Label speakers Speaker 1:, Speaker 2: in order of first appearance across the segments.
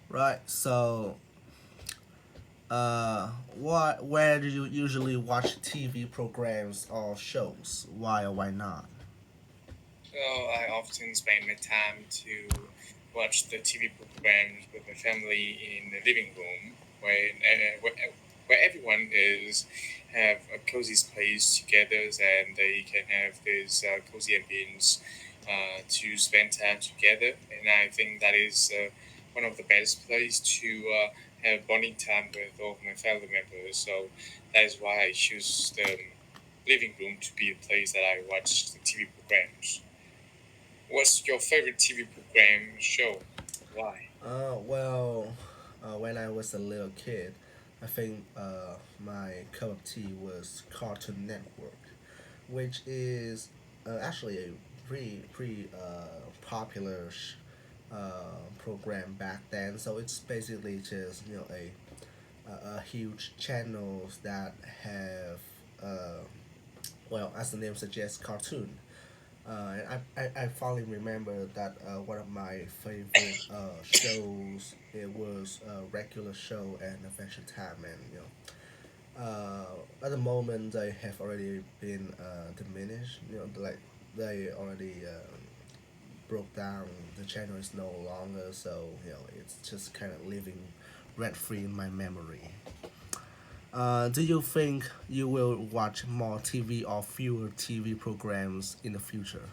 Speaker 1: Right. So, where do you usually watch TV programs or shows? Why or why not?
Speaker 2: So I often spend my time to watch the TV programs with my family in the living room, where everyone is have a cozy space together and they can have this cozy ambience to spend time together. And I think that is one of the best place to have bonding time with all of my family members. So that is why I choose the living room to be a place that I watch the TV programs. What's your favorite TV program show? Why?
Speaker 1: Well, when I was a little kid, I think my cup of tea was Cartoon Network, which is actually a pretty popular program back then. So it's basically just a huge channels that have well, as the name suggests, cartoon. And I finally remember that one of my favorite shows, it was a regular show and Adventure Time, and at the moment they have already been diminished. Like they already broke down. The channel is no longer, so it's just kind of living rent free in my memory. Do you think you will watch more TV or fewer TV programs in the future?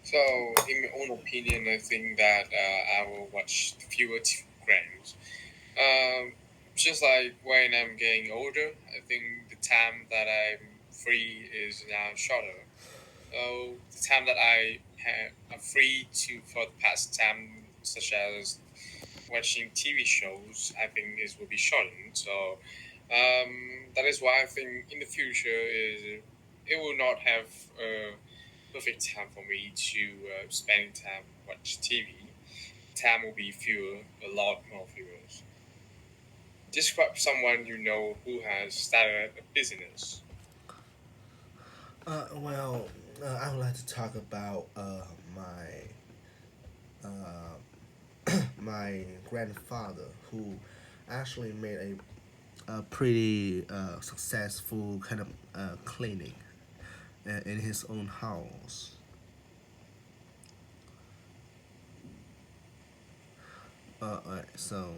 Speaker 2: So, in my own opinion, I think that I will watch fewer TV programs. Just like when I'm getting older, I think the time that I'm free is now shorter. So, the time that I'm free to for the past time, such as watching TV shows, I think is will be shortened. So that is why I think in the future is it will not have a perfect time for me to spend time watch TV. Time will be fewer, a lot more fewer. Describe someone you know who has started a business.
Speaker 1: Well, I would like to talk about my my grandfather who actually made a pretty successful kind of clinic in his own house. So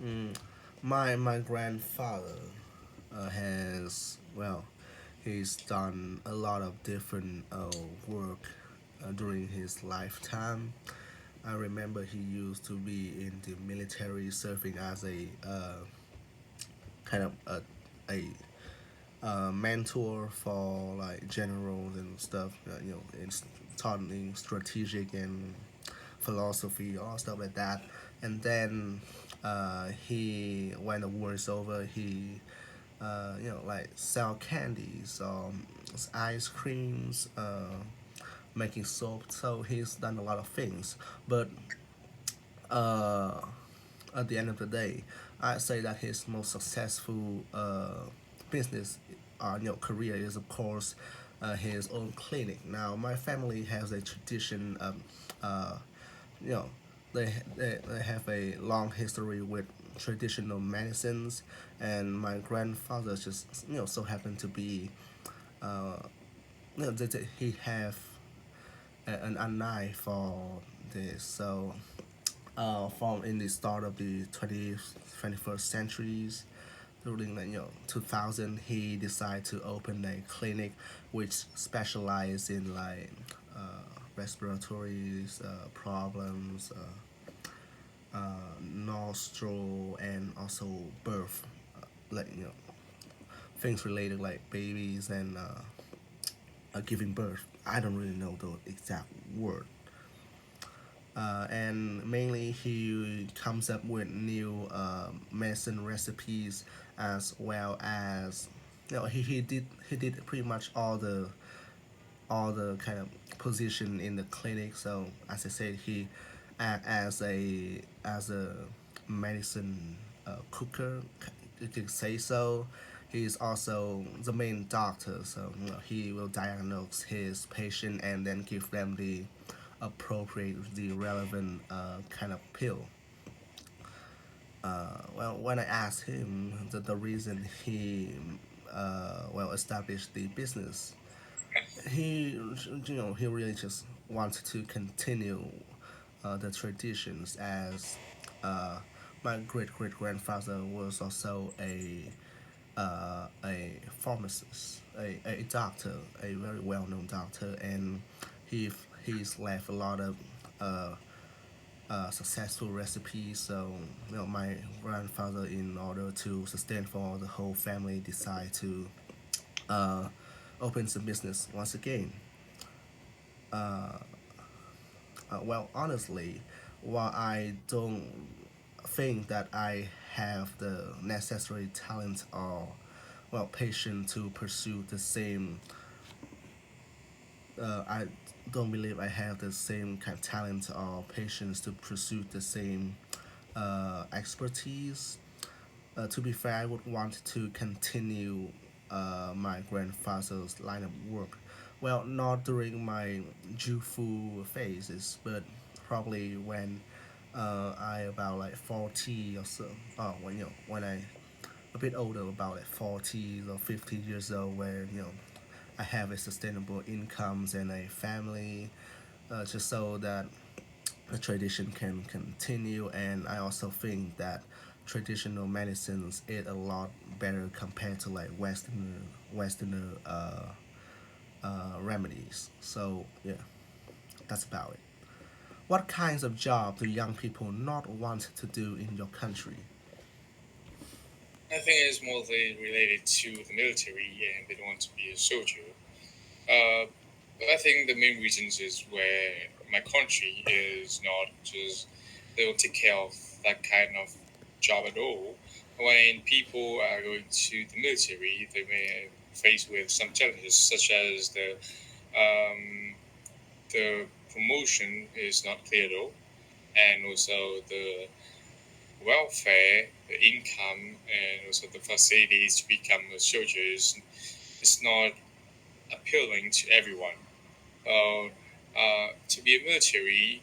Speaker 1: mm, my grandfather has well, he's done a lot of different work during his lifetime. I remember he used to be in the military, serving as a kind of a mentor for like generals and stuff. In studying strategic and philosophy, all stuff like that. And then when the war is over, he like sell candies, ice creams, making soap. So he's done a lot of things. But uh, at the end of the day, I'd say that his most successful business, career is of course his own clinic. Now, my family has a tradition. Uh, you know, they have a long history with traditional medicines, and my grandfather just so happened to be uh, that he have an eye for this. So from in the start of the 20th 21st centuries during 2000, he decided to open a clinic which specialized in like respiratory problems, nostril, and also birth, like things related like babies and giving birth. I don't really know the exact word. And mainly he comes up with new medicine recipes, as well as he did pretty much all the kind of position in the clinic. So as I said, he as a medicine cooker, you could say so. He's also the main doctor, so he will diagnose his patient and then give them the appropriate the relevant kind of pill. Well, when I asked him the reason he established the business, he he really just wanted to continue the traditions as my great great grandfather was also a pharmacist, a doctor, a very well known doctor, and he he's left a lot of uh, successful recipes. So my grandfather, in order to sustain for the whole family, decide to uh, open some business once again. Well, honestly, while I don't think that I have the necessary talent or patience to pursue the same, I don't believe I have the same kind of talent or patience to pursue the same expertise. To be fair, I would want to continue my grandfather's line of work. Well, not during my Jufu phases, but probably when I about like 40 or so. When when I a bit older, about like 40 or 50 years old, where I have a sustainable incomes and a family, just so that the tradition can continue. And I also think that traditional medicines is a lot better compared to like Westerner remedies. So yeah, that's about it. What kinds of job do young people not want to do in your country?
Speaker 2: I think it's mostly related to the military and they don't want to be a soldier. Uh, but I think the main reasons is where my country is not just they don't take care of that kind of job at all. When people are going to the military, they may face with some challenges such as um, the promotion is not clear at all, and also the welfare, the income, and also the facilities to become a soldier is not appealing to everyone. To be a military,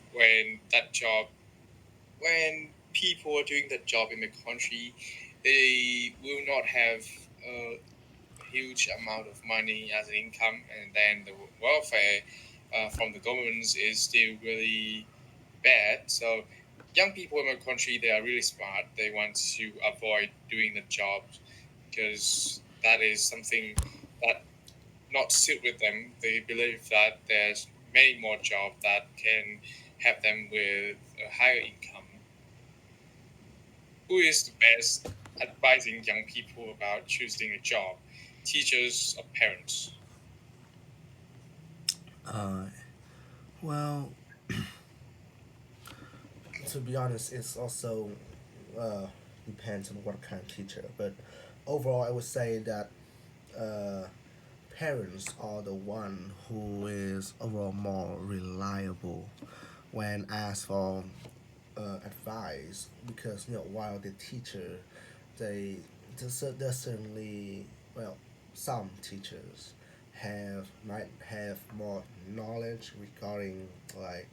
Speaker 2: when people are doing that job in the country, they will not have a huge amount of money as an income, and then the welfare from the governments is still really bad. So young people in my country, they are really smart. They want to avoid doing the job because that is something that not suit with them. They believe that there's many more jobs that can help them with a higher income. Who is the best advising young people about choosing a job? Teachers or parents?
Speaker 1: Uh, well, to be honest, it's also uh, depends on what kind of teacher. But overall, I would say that uh, parents are the one who is overall more reliable when asked for advice, because while the teacher they there's certainly, well, some teachers might have more knowledge regarding like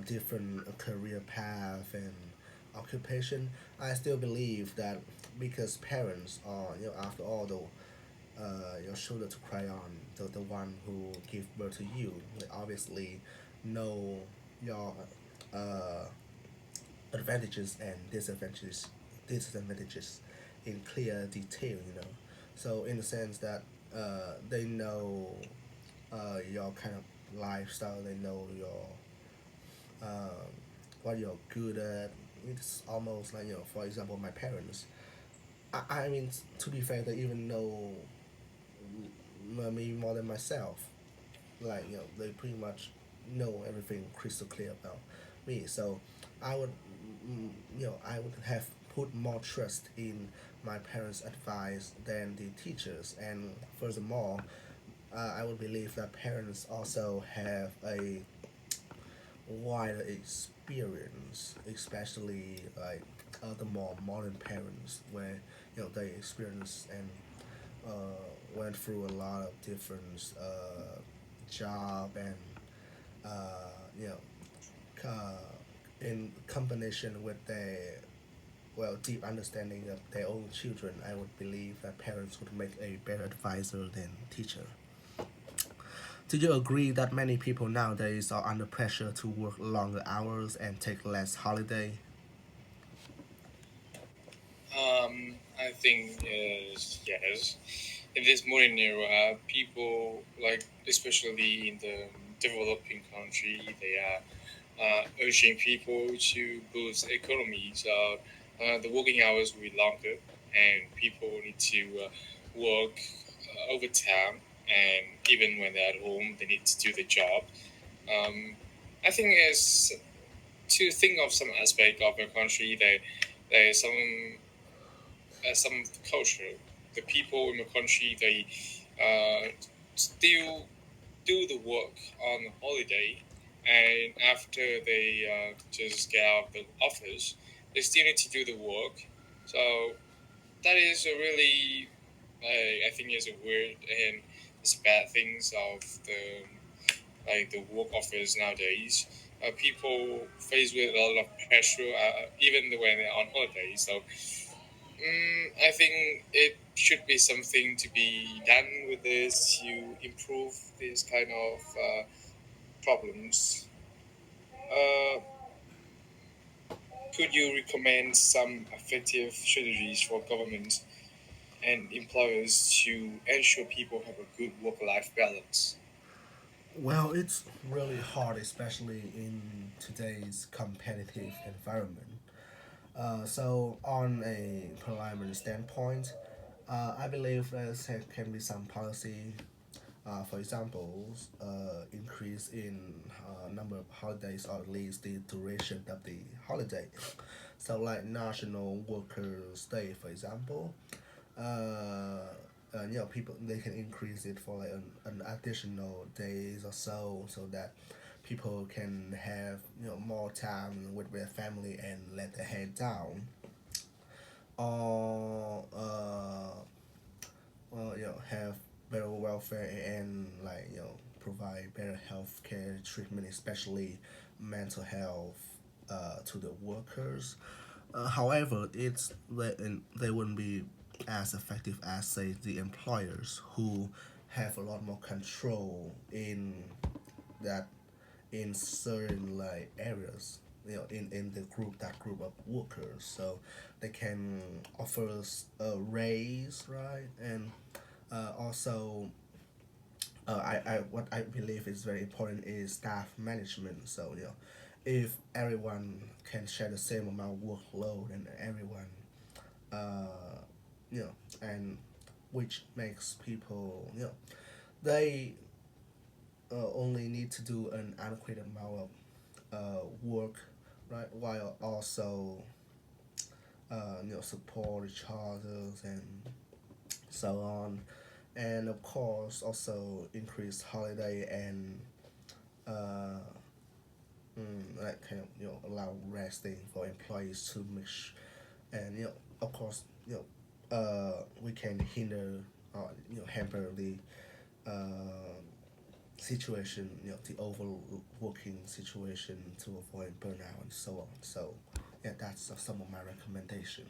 Speaker 1: different career path and occupation. I still believe that because parents are, after all, your shoulder to cry on, the one who give birth to you, they obviously know your uh, advantages and disadvantages in clear detail. So in the sense that they know your kind of lifestyle, they know your um, what you're good at. It's almost like, for example, my parents. I mean, to be fair, they even know me more than myself. Like, they pretty much know everything crystal clear about me. So I would, I would have put more trust in my parents' advice than the teachers. And furthermore, I would believe that parents also have a wider experience, especially like the more modern parents, where they experience and went through a lot of different job and you know, in combination with their deep understanding of their own children, I would believe that parents would make a better advisor than teacher. Do you agree that many people nowadays are under pressure to work longer hours and take less holiday?
Speaker 2: I think yes. In this modern era, people like, especially in the developing country, they are urging people to boost economies. The working hours will be longer, and people need to work overtime. And even when they're at home, they need to do the job. Um, I think it's to think of some aspect of a country that there is some culture. The people in the country, they still do the work on holiday, and after they just get out of the office, they still need to do the work. So that is a really, I think, is a weird and it's bad things of the work office nowadays. People faced with a lot of pressure, even when they're on holiday. So I think it should be something to be done with this to improve this kind of problems. Uh, could you recommend some effective strategies for government and employers to ensure people have a good work-life balance?
Speaker 1: Well, it's really hard, especially in today's competitive environment. So, on a preliminary standpoint, I believe there can be some policy, for example, increase in number of holidays or at least the duration of the holiday. So, like National Workers' Day, for example, people they can increase it for like an additional days or so, so that people can have more time with their family and let their head down, or have better welfare and provide better health care treatment, especially mental health to the workers. However, they wouldn't be as effective as say the employers who have a lot more control in that in certain like areas, in the group of workers, so they can offer us a raise, right? And also what I believe is very important is staff management. So if everyone can share the same amount of workload and everyone uh, and which makes people they only need to do an adequate amount of work, right? While also support each others and so on, and of course also increase holiday and uh, like kind of allow resting for employees to and of course we can hinder or hamper the uh, situation, the overworking situation to avoid burnout and so on. So, yeah, that's some of my recommendation.